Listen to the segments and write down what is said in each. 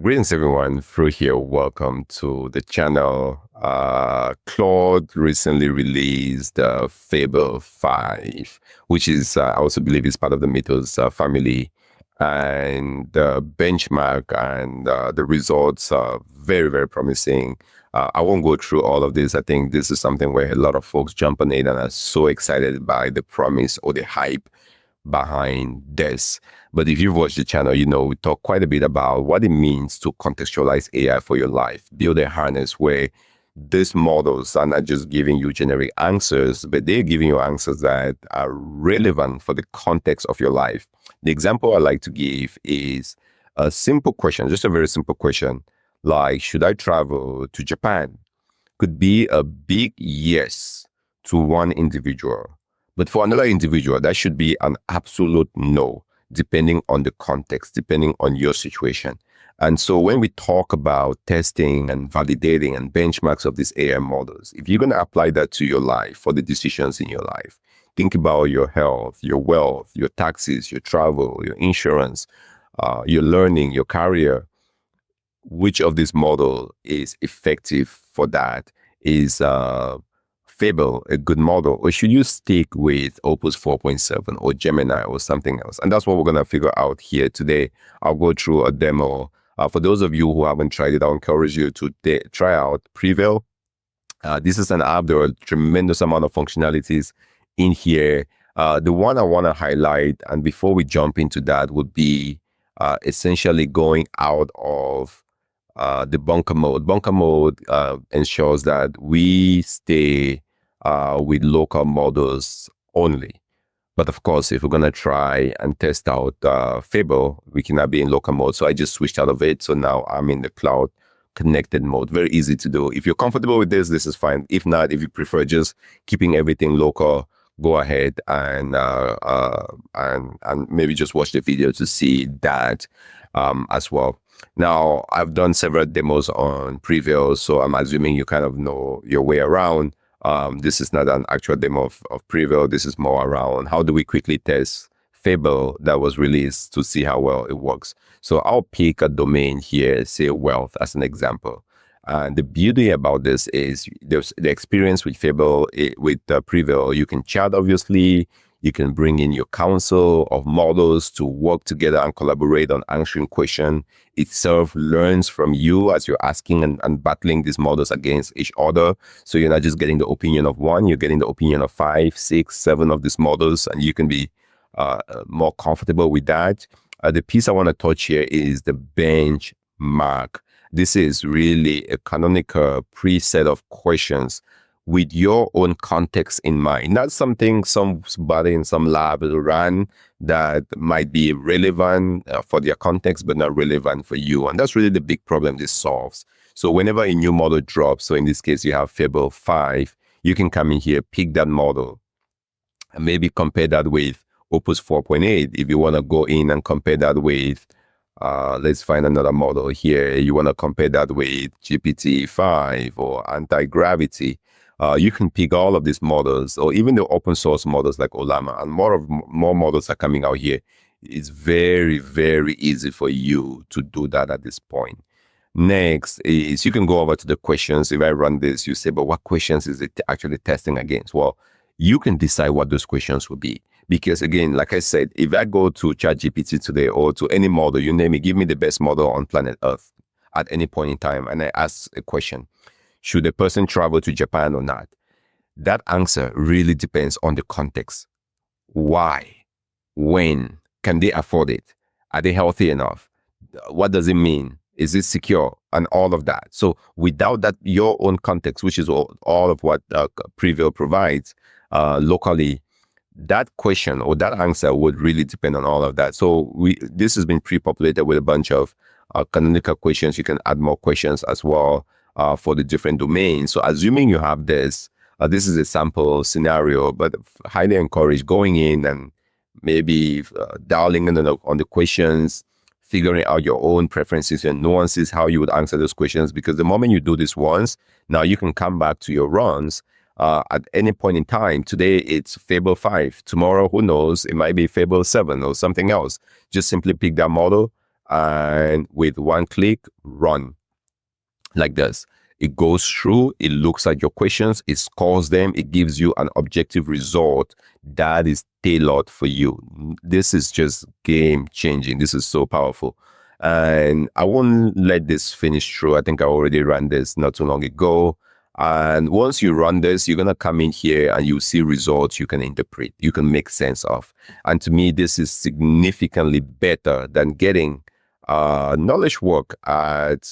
Greetings, everyone. Through here, welcome to the channel. Claude recently released Fable 5, which is, I also believe, is part of the Mythos family. And the benchmark and the results are very, very promising. I won't go through all of this. I think this is something where a lot of folks jump on it and are so excited by the promise or the hype behind this. But if you've watched the channel, you know we talk quite a bit about what it means to contextualize AI for your life, build a harness where these models are not just giving you generic answers, but they're giving you answers that are relevant for the context of your life. The example I like to give is a simple question, just a very simple question, like, should I travel to Japan? Could be a big yes to one individual. But for another individual, that should be an absolute no, depending on the context, depending on your situation. And so when we talk about testing and validating and benchmarks of these AI models, if you're going to apply that to your life, for the decisions in your life, think about your health, your wealth, your taxes, your travel, your insurance, your learning, your career. Which of this model is effective for that? Is Fable a good model, or should you stick with Opus 4.7 or Gemini or something else? And that's what we're going to figure out here today. I'll go through a demo. For those of you who haven't tried it, I encourage you to try out Preville. This is an app. There are a tremendous amount of functionalities in here. The one I want to highlight, and before we jump into that, would be essentially going out of the bunker mode. Bunker mode ensures that we stay with local models only. But of course, if we're going to try and test out Fable, we cannot be in local mode. So I just switched out of it. So now I'm in the cloud connected mode. Very easy to do. If you're comfortable with this is fine. If not, if you prefer just keeping everything local, go ahead and maybe just watch the video to see that as well. Now, I've done several demos on Preville, so I'm assuming you kind of know your way around. This is not an actual demo of Preville. This is more around how do we quickly test Fable that was released to see how well it works. So I'll pick a domain here, say wealth as an example. And the beauty about this is there's the experience with Fable, with Preville. You can chat, obviously. You can bring in your council of models to work together and collaborate on answering questions. Itself learns from you as you're asking and battling these models against each other. So you're not just getting the opinion of one, you're getting the opinion of 5, 6, 7 of these models, and you can be more comfortable with that. The piece I want to touch here is the benchmark. This is really a canonical preset of questions with your own context in mind, not something somebody in some lab will run that might be relevant for their context, but not relevant for you. And that's really the big problem this solves. So whenever a new model drops, so in this case, you have Fable 5, you can come in here, pick that model, and maybe compare that with Opus 4.8. If you want to go in and compare that with, let's find another model here. You want to compare that with GPT-5 or anti-gravity. You can pick all of these models, or even the open source models like Olama, and more models are coming out here. It's very, very easy for you to do that at this point. Next is you can go over to the questions. If I run this, you say, but what questions is it actually testing against? Well, you can decide what those questions will be. Because again, like I said, if I go to ChatGPT today or to any model, you name it, give me the best model on planet Earth at any point in time, and I ask a question, should a person travel to Japan or not? That answer really depends on the context. Why? When? Can they afford it? Are they healthy enough? What does it mean? Is it secure? And all of that. So without that, your own context, which is all of what Preville provides locally, that question or that answer would really depend on all of that. So this has been pre-populated with a bunch of canonical questions. You can add more questions as well for the different domains. So assuming you have this, this is a sample scenario, but highly encourage going in and maybe dialing in on the questions, figuring out your own preferences and nuances, how you would answer those questions. Because the moment you do this once, now you can come back to your runs at any point in time. Today, it's Fable 5. Tomorrow, who knows? It might be Fable 7 or something else. Just simply pick that model and with one click, run like this. It goes through, it looks at your questions, it scores them, it gives you an objective result that is tailored for you. This is just game changing. This is so powerful. And I won't let this finish through. I think I already ran this not too long ago. And once you run this, you're going to come in here and you see results you can interpret, you can make sense of. And to me, this is significantly better than getting knowledge work at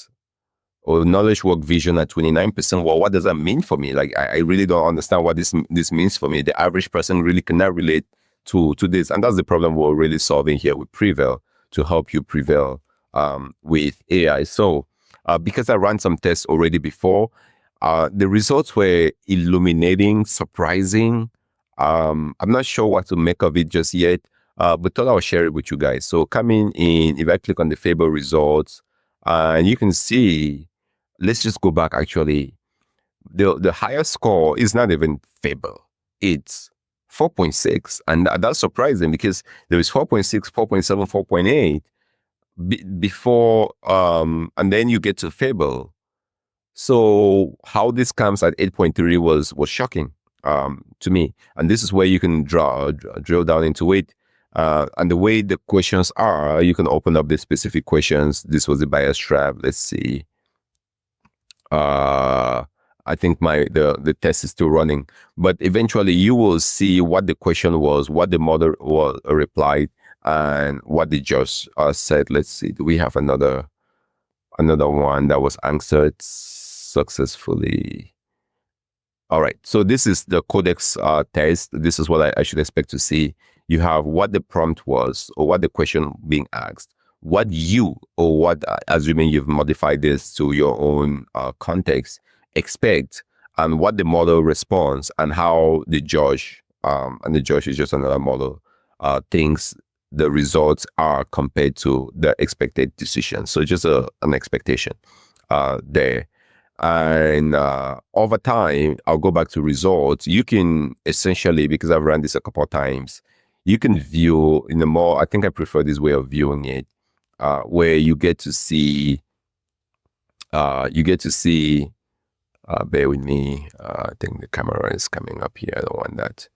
or knowledge work vision at 29%. Well, what does that mean for me? Like, I really don't understand what this means for me. The average person really cannot relate to this. And that's the problem we're really solving here with Preville, to help you prevail with AI. So because I ran some tests already before, the results were illuminating, surprising. I'm not sure what to make of it just yet, but thought I'll share it with you guys. So coming in, if I click on the Fable results, and you can see, let's just go back actually. The highest score is not even Fable. It's 4.6. And that's surprising because there is 4.6, 4.7, 4.8 before, and then you get to Fable. So how this comes at 8.3 was shocking to me. And this is where you can drill down into it. And the way the questions are, you can open up the specific questions. This was the bias trap. Let's see. I think the test is still running, but eventually you will see what the question was, what the model was replied, and what the judge said. Let's see. Do we have another one that was answered successfully? All right. So this is the codex test. This is what I should expect to see. You have what the prompt was, or what the question being asked, what you, or what, assuming you've modified this to your own context, expect, and what the model responds, and how the judge, and the judge is just another model, thinks the results are compared to the expected decision. So just an expectation there. And over time, I'll go back to results. You can essentially, because I've run this a couple of times, you can view in a more, I think I prefer this way of viewing it, where you get to see, bear with me, I think the camera is coming up here, I don't want that.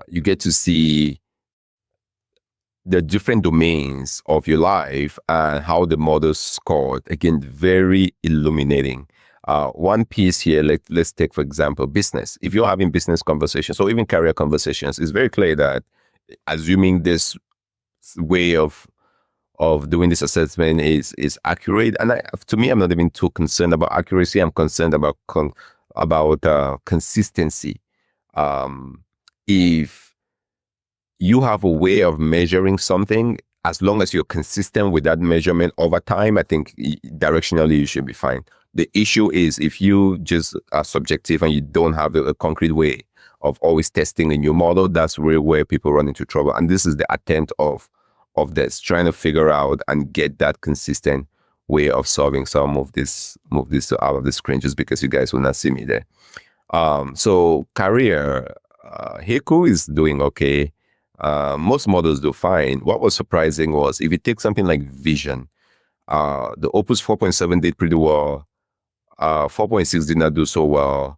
You get to see the different domains of your life and how the model scored. Again, very illuminating. One piece here, let's take, for example, business. If you're having business conversations or even career conversations, it's very clear that assuming this way of doing this assessment is accurate. And to me, I'm not even too concerned about accuracy. I'm concerned about consistency. If you have a way of measuring something, as long as you're consistent with that measurement over time, I think directionally you should be fine. The issue is if you just are subjective and you don't have a concrete way of always testing a new model, that's really where people run into trouble. And this is the attempt of this, trying to figure out and get that consistent way of solving some move this out of the screen, just because you guys will not see me there. So career, Heku is doing okay. Most models do fine. What was surprising was if you take something like vision, the Opus 4.7 did pretty well. 4.6 did not do so well.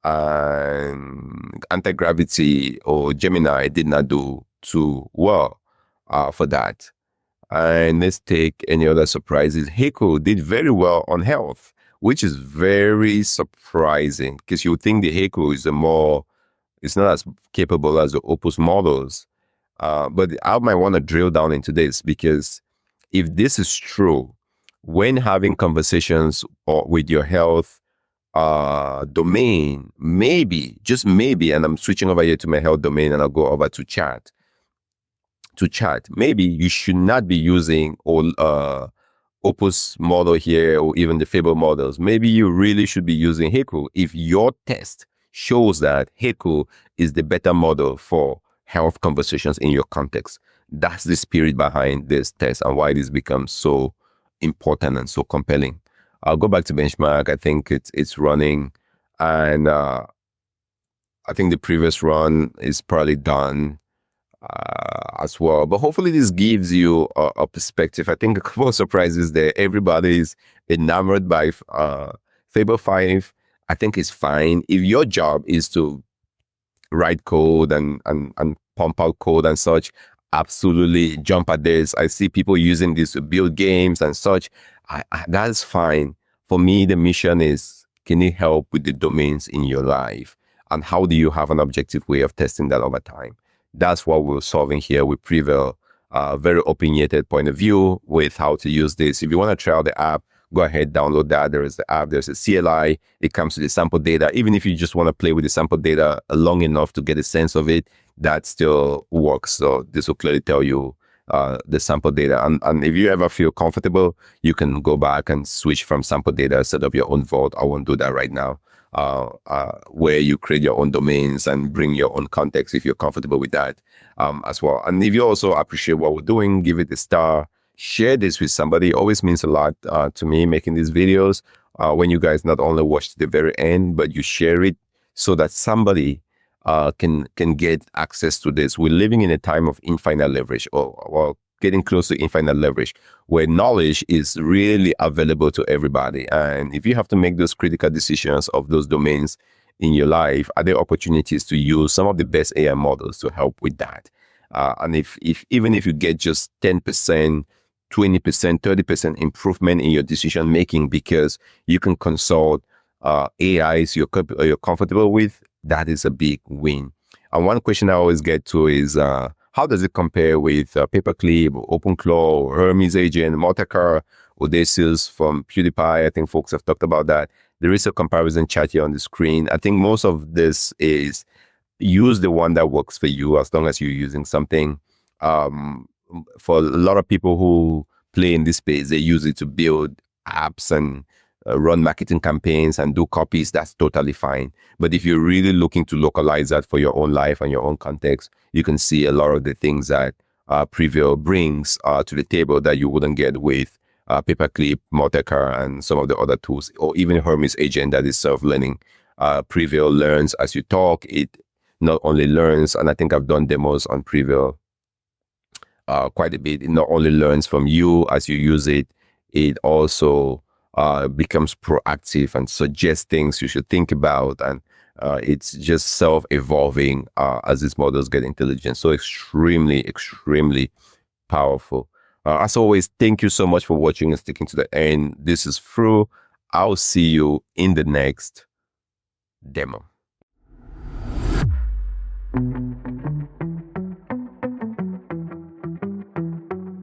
And anti-gravity or Gemini did not do too well for that. And let's take any other surprises. Heku did very well on health, which is very surprising because you would think the Heku is it's not as capable as the Opus models. But I might want to drill down into this, because if this is true, when having conversations with your health domain, maybe, just maybe, and I'm switching over here to my health domain and I'll go over to chat, maybe you should not be using all Opus model here or even the Fable models. Maybe you really should be using Heku if your test shows that Heku is the better model for health conversations in your context. That's the spirit behind this test and why this becomes so important and so compelling. I'll go back to benchmark. I think it's running, and I think the previous run is probably done. as well. But hopefully this gives you a perspective. I think a couple of surprises there. Everybody is enamored by Fable 5. I think it's fine. If your job is to write code and pump out code and such, absolutely jump at this. I see people using this to build games and such. That's fine. For me, the mission is, can you help with the domains in your life? And how do you have an objective way of testing that over time? That's what we're solving here with Preville. Very opinionated point of view with how to use this. If you want to try out the app, go ahead, download that. There is the app, there's a CLI. It comes with the sample data. Even if you just want to play with the sample data long enough to get a sense of it, that still works. So this will clearly tell you the sample data. And if you ever feel comfortable, you can go back and switch from sample data, set up your own vault. I won't do that right now. Where you create your own domains and bring your own context if you're comfortable with that as well. And if you also appreciate what we're doing, give it a star. Share this with somebody. It always means a lot to me making these videos. When you guys not only watch to the very end, but you share it so that somebody can get access to this. We're living in a time of infinite leverage, or getting close to infinite leverage, where knowledge is really available to everybody. And if you have to make those critical decisions of those domains in your life, are there opportunities to use some of the best AI models to help with that? And if even if you get just 10%, 20%, 30% improvement in your decision making because you can consult AIs you're comfortable with, that is a big win. And one question I always get to is, how does it compare with Paperclip, OpenClaw, Hermes Agent, Multicar, Odysseus from PewDiePie? I think folks have talked about that. There is a comparison chart here on the screen. I think most of this is use the one that works for you as long as you're using something. For a lot of people who play in this space, they use it to build apps and run marketing campaigns and do copies. That's totally fine. But if you're really looking to localize that for your own life and your own context, you can see a lot of the things that Preville brings to the table that you wouldn't get with Paperclip, Multicar, and some of the other tools, or even Hermes Agent that is self-learning. Preville learns as you talk. It not only learns, and I think I've done demos on Preville quite a bit. It not only learns from you as you use it, it also becomes proactive and suggests things you should think about. And it's just self-evolving as these models get intelligent. So extremely, extremely powerful. As always, thank you so much for watching and sticking to the end. This is Fru. I'll see you in the next demo.